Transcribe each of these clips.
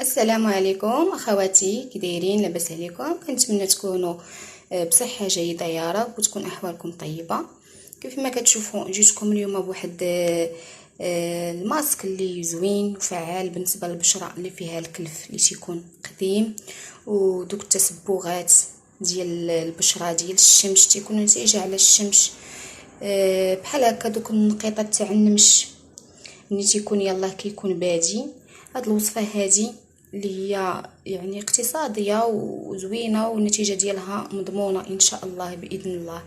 السلام عليكم اخواتي، كي دايرين؟ لاباس عليكم؟ كنتمنى تكونوا بصحه جيده يا رب، وتكون احوالكم طيبه. كيف ما كتشوفوا جيتكم اليوم بواحد الماسك اللي زوين وفعال بالنسبه للبشره اللي فيها الكلف اللي تيكون قديم، ودوك التسبغات ديال البشره ديال الشمس تيكونوا نتيجه على الشمس، بحال هكا دوك النقيطات تاع النمش اللي تيكون يلاه كيكون بادي. هاد الوصفه هذه اللي هي يعني اقتصاديه وزوينه والنتيجه ديالها مضمونه ان شاء الله باذن الله.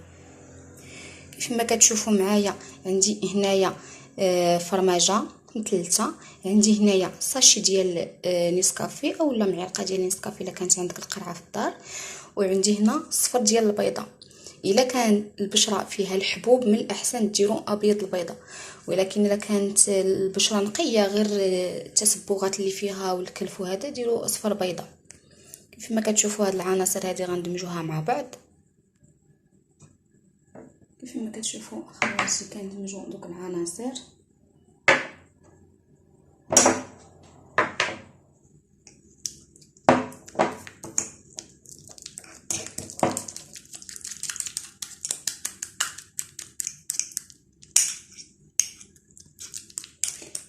كيف ما كتشوفوا معايا عندي هنايا فرماجه مثلثه، عندي هنايا ساشي ديال نيسكافي اولا معلقه ديال نيسكافي الا كانت عندك القرعه في الدار، وعندي هنا صفر ديال البيضه. الا كان البشره فيها الحبوب من الاحسن ديروا ابيض البيضه، ولكن الا كانت البشره نقيه غير التسبغات اللي فيها والكلف وهذا ديروا اصفر بيضه. كيف ما كتشوفوا هاد العناصر هذه غندمجوها مع بعض. كيف ما كتشوفوا اخواتي كندمجوا دوك العناصر.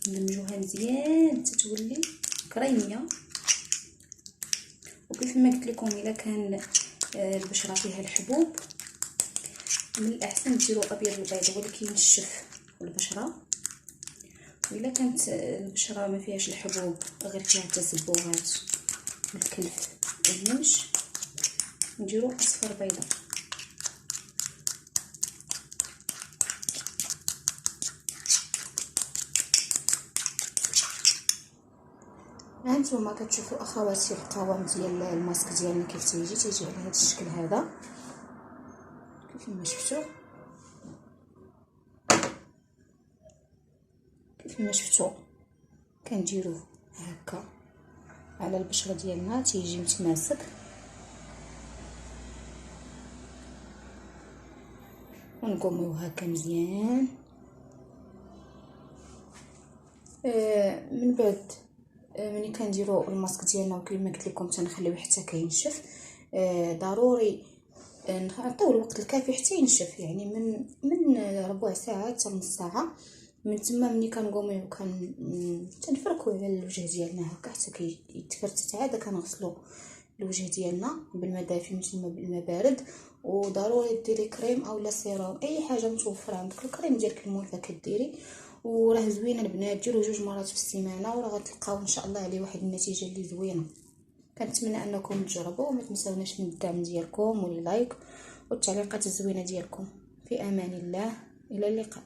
ندمجوها مزيان حتى تولي كريميه. وكيف ما قلت لكم الا كان البشره فيها الحبوب من الاحسن ديروا ابيض البيض، هو اللي كينشف البشره. والا كانت البشره ما فيهاش الحبوب غير فيها التسبغات والكلف والنمش نديروا اصفر بيضه. هانتوما كتشوفوا اخواتي القوام ديال الماسك ديالنا كيف تيجي على هذا الشكل هذا. كيف ما شفتوا كنديروه هكا على البشره ديالنا تيجي متماسك، ونقوموه هكا مزيان. من بعد ملي كنديروا الماسك ديالنا وكما قلت لكم تنخليوه حتى كينشف. ضروري نعطيوه الوقت الكافي حتى ينشف، يعني من ربع ساعه حتى نص ساعه. من تما ملي كنقوموا تنفركوا على الوجه ديالنا هكا حتى كيتفرتت. عاد كنغسلوا الوجه ديالنا بالماء دافي ماشي بالماء بارد. وضروري ديري كريم اولا سيروم، اي حاجه متوفره عندك. الكريم ديالك المولفه كديري، وراه زوين البنات، ديروا 2 مرات في السيمانه وراه غتلقاو ان شاء الله عليه واحد النتيجه اللي زوينه. كنتمنى انكم تجربوا وما تنساوناش من الدعم ديالكم واللايك والتعليقات الزوينه ديالكم. في امان الله، الى اللقاء.